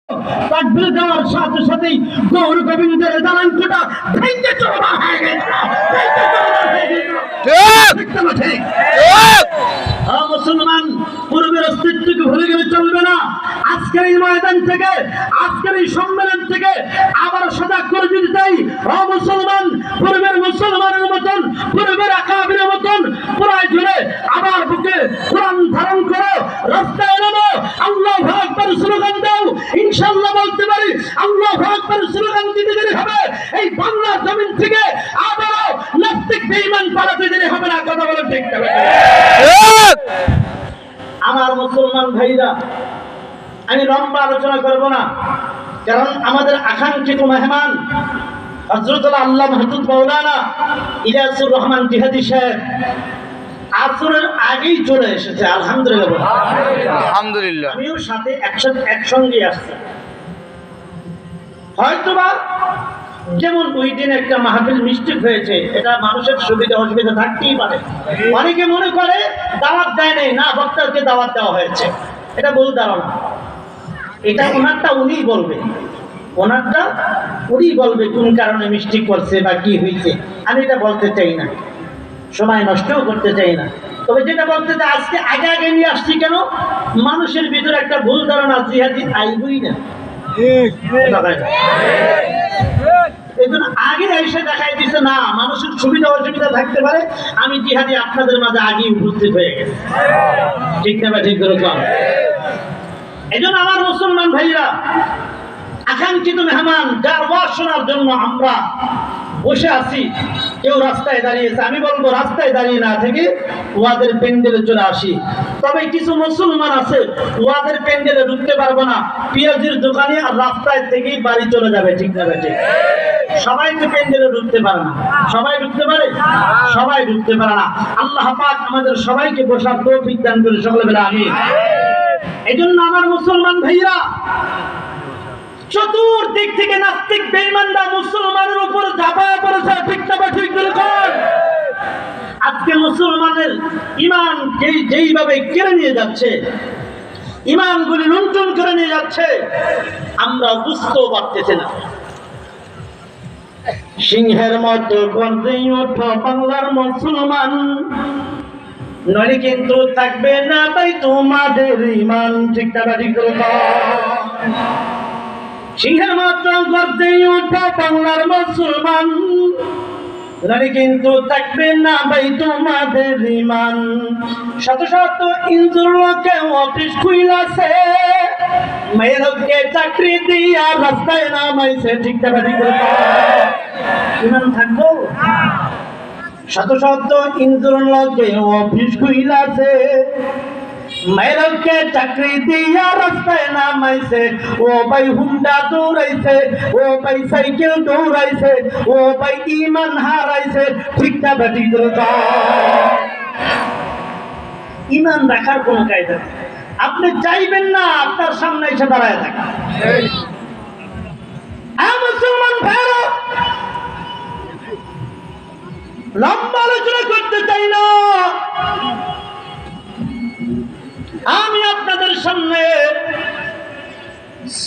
তাকবীর দেওয়ার সাথে সাথেই গৌর গোবিন্দের দালানকোটা ভেঙে চুরমার হয়ে গেল। ঠিক। মুসলমান, পূর্বের অস্তিত্বকে ভুলে গেলে চলবে না। আজকের এই ময়দান থেকে, আজকের এই সম্মেলন থেকে আবার সজাগ করে দিতে চাই। মুসলমান, পূর্বের মুসলমানের মতন, পূর্বের আকাবিরের মতন পুরাই জুড়ে আবার বুকে কোরআন ধারণ করো, রাস্তায় নামো, আল্লাহু আকবার স্লোগান দাও। ইনশাআল্লাহ বলতে পারি, আল্লাহু আকবার স্লোগান দিতে দেরি হবে এই বাংলা জমিন থেকে আবারও নাস্তিক বেঈমান পালাতে দেরি হবে না। কথা বলেন ঠিক না? আমার মুসলমান ভাইরা, আমি লম্বা আলোচনা করব না, কারণ আমাদের আকাঙ্ক্ষিত মেহমান হযরতুল আল্লাহ মাহমুদ মাওলানা ইলিয়াসুর রহমান জিহাদি সাহেব আসরের আগেই চলে এসেছে। আলহামদুলিল্লাহ, আলহামদুলিল্লাহ। আমিও সাথে একসঙ্গে আসছি। হয়তোবা যেমন ওই দিন একটা মাহফিল মিস্টেক হয়েছে, এটা মানুষের সুবিধা অসুবিধা থাকতেই পারে। অনেকে মনে করে দাওয়াত দেয় নাই, না, বক্তাকে দাওয়াত দেওয়া হয়েছে। এটা ভুল ধারণা। এটা ওনারটা উনিই বলবে, ওনারটা উনি বলবে কোন কারণে মিস্টেক করছে বা কি হয়েছে। আমি এটা বলতে চাই না, সময় নষ্টও করতে চাই না। তবে যেটা বলতে চাই, আজকে আগে আগে নিয়ে আসছি কেন, মানুষের ভিতরে একটা ভুল ধারণা জিহাদি আইবই না। এই জন্য আগে এসে দেখাই দিচ্ছে না, মানুষের সুবিধা অসুবিধা থাকতে পারে, আমি জিহাদি আপনাদের মাঝে আগেই উপস্থিত হয়ে গেছি। ঠিক না? ঠিক ধরেছেন। এই জন্য আমার মুসলমান ভাইরা, আকাঙ্ক্ষিত মেহমান যার ওয়াজ শোনার জন্য আমরা বসে আছি, কেউ রাস্তায় দাঁড়িয়েছে, আমি বলবো রাস্তায় দাঁড়িয়ে না থেকে ওয়াদের প্যান্ডেলে চলে আসি। তবে কিছু মুসলমান আছে ওয়াদের প্যান্ডেলে ঢুকতে পারবো না, পেঁয়াজের দোকানে আর রাস্তায় থেকেই বাড়ি চলে যাবে। ঠিক না? ঠিক। সবাই তো প্যান্ডেলে ঢুকতে পারে না। সবাই ঢুকতে পারে? সবাই ঢুকতে পারে না। আল্লাহ পাক আমাদের সবাইকে বসার তৌফিক দান করে, সকলে বলে আমিন। এই জন্য আমার মুসলমান ভাইরা, চতুর্দিক থেকে নাস্তিক বেঈমানরা মুসলমানের উপর ঝাঁপায় পড়েছে। ঠিক না? ঠিক বলেছেন। আজকে মুসলমানের ইমান যেইভাবে কেড়ে নিয়ে যাচ্ছে, ইমানগুলি লুণ্ঠন করে নিয়ে যাচ্ছে, আমরা বুঝতেও পারতেছি না। সিংহের মতো গর্জে ওঠো বাংলার মুসলমান, নইলে কিন্তু থাকবে না ভাই তোমাদের ইমান। ঠিক না? ঠিক বলেছেন। সিংহের মতো গর্জে ওঠো বাংলার মুসলমান, নইলে কিন্তু থাকবে না ভাই তোমাদের ইমান। শত শত ইঞ্জুর লোকে অফিস খুইলাছে, মেয়েরকে চাকরি দিয়া রাস্তায় নামাইছে। ঠিক না? ঠিক বলেছেন। ইমান থাকবো? শত শত ইঞ্জুর লোকে অফিস খুইলাছে, মেয়েরকে চাকরি দিয়া রাস্তায় নামাইছে। ও ভাই হুন্ডা দৌড়াইছে, ও ভাই সাইকেল দৌড়াইছে, ও ভাই ইমান হারাইছে। ঠিক না? ঠিক বলেছেন। ইমান রাখার কোন কায়দা নেই। আপনি চাইবেন না আপনার সামনে এসে দাঁড়ায় থাকে। মুসলমান ভাইরা, লম্বা আলোচনা করতে চাই না, আমি আপনাদের সামনে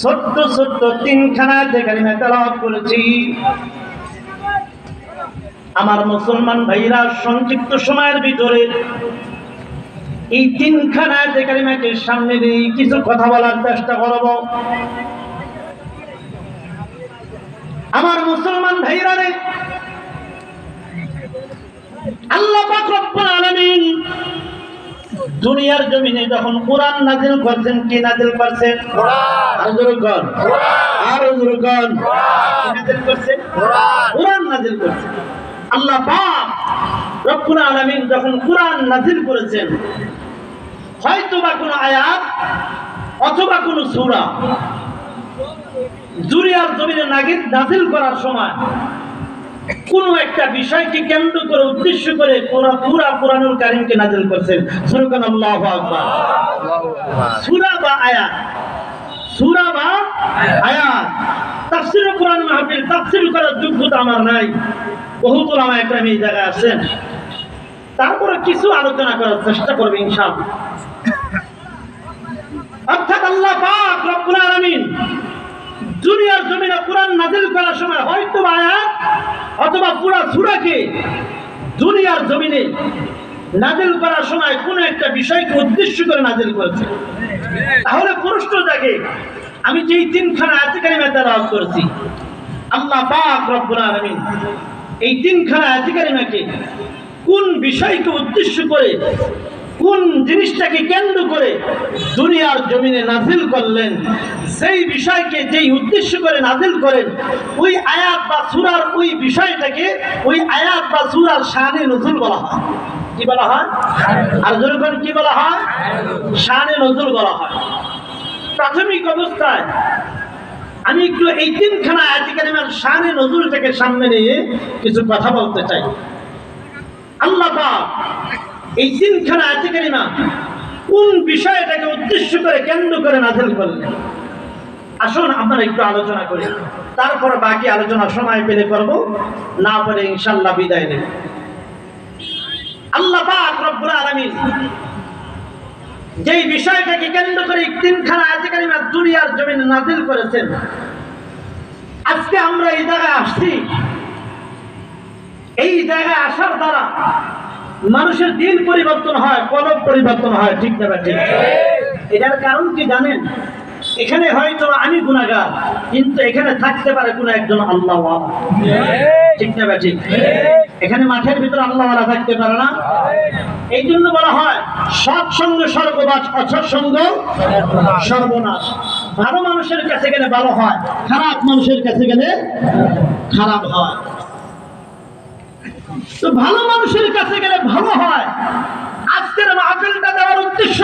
ছোট্ট ছোট্ট তিনখানা কালিমা তেলাওয়াত করেছি। আমার মুসলমান ভাইরা, সংক্ষিপ্ত সময়ের ভিতরে এই তিনখানা কালিমাকে সামনে দিয়ে কিছু কথা বলার চেষ্টা করব। আমার মুসলমান ভাইরা রে, আল্লাহ পাক রব্বুল আলামিন দুনিয়ার জমিনে যখন কোরআন নাযিল করছেন, কি নাযিল করছেন? কোরআন। কোরআন নাযিল করছেন। আল্লাহ পাক রব্বুল আলামিন যখন কোরআন নাযিল করেছেন, হয়তোবা কোনো আয়াত অথবা কোনো সূরা দুনিয়ার জমিনে নাযিল করার সময় কোন একটা বিষয়কে কেন্দ্র করে, উদ্দেশ্য করে পুরা কোরআনুল কারীমকে নাযিল করছেন। সুবহানাল্লাহু আকবার। সূরা বা আয়াত, সূরা বা আয়াত। তাফসীর কোরআন মাহফিল তাফসীর করার যোগ্যতা আমার নাই। বহুত উলামা একরাম এই জায়গায় আছেন, তারপরে কিছু আলোচনা করার চেষ্টা করবে ইনশাআল্লাহ। অর্থাৎ আল্লাহ পাক রব্বুল আলামিন অথবা পুরা সূরাকে দুনিয়ার জমিনে নাযিল করার সময় কোন একটা বিষয়কে উদ্দেশ্য করে নাযিল করেছে। তাহলে প্রশ্ন জাগে, আমি যেই তিনখানা আয়াতে কারিমা তেলাওয়াত করেছি, আল্লাহ পাক রব্বুল আলামিন এই তিনখানা আয়াতে কারিমাকে কোন বিষয়কে উদ্দেশ্য করে, কোন জিনিসটাকে কেন্দ্র করে দুনিয়ার জমিনে নাযিল করলেন, সেই বিষয়কে যেই উদ্দেশ্য করে নাযিল করেন, ওই আয়াত বা সূরার ওই বিষয়টাকে ওই আয়াত বা সূরার শানে নজুল বলা হয়। কি বলা হয়? আর যখন কি বলা হয়? শানে নজুল বলা হয়। প্রাথমিক অবস্থায় আমি একটু এই তিনখানা আয়াতে কারিমার শানে নজুলটাকে সামনে নিয়ে কিছু কথা বলতে চাই। আল্লাহ পাক এই তিনখানা আয়াতে কারিমা কোন বিষয়টাকে উদ্দেশ্য করে কেন্দ্র করে নাযিল করলেন, আসুন আমরা একটু আলোচনা করি। তারপর বাকি আলোচনা সময় পেলে করব, না পারে ইনশাআল্লাহ বিদায় নেব। আল্লাহ পাক রব্বুল আলামিন যেই বিষয়টাকে কেন্দ্র করে তিনখানা আয়াতে কারিমা দুনিয়ার জমিনে নাযিল করেছেন, আজকে আমরা এই জায়গায় আসছি। এই জায়গায় আসার দ্বারা মানুষের দিন পরিবর্তন হয়, কলব পরিবর্তন হয়। ঠিক না ঠিক? এটার কারণ কি জানেন? এখানে হয়তো আমি গুনাহগার, কিন্তু এখানে থাকতে পারে কোন একজন আল্লাহওয়ালা। ঠিক না ঠিক? এখানে মাঠের ভিতরে আল্লাহওয়ালা থাকতে পারে না। এই জন্য বলা হয় সৎসঙ্গ স্বর্গবাস, অসৎসঙ্গ সর্বনাশ। ভালো মানুষের কাছে গেলে ভালো হয়, খারাপ মানুষের কাছে গেলে খারাপ হয়। তো ভালো মানুষের কাছে গেলে ভালো হয়। আজকের মাহফিলটা দেওয়ার উদ্দেশ্য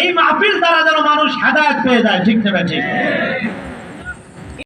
এই মাহফিল দ্বারা যেন মানুষ হেদায়েত পেয়ে যায়। ঠিক না ঠিক?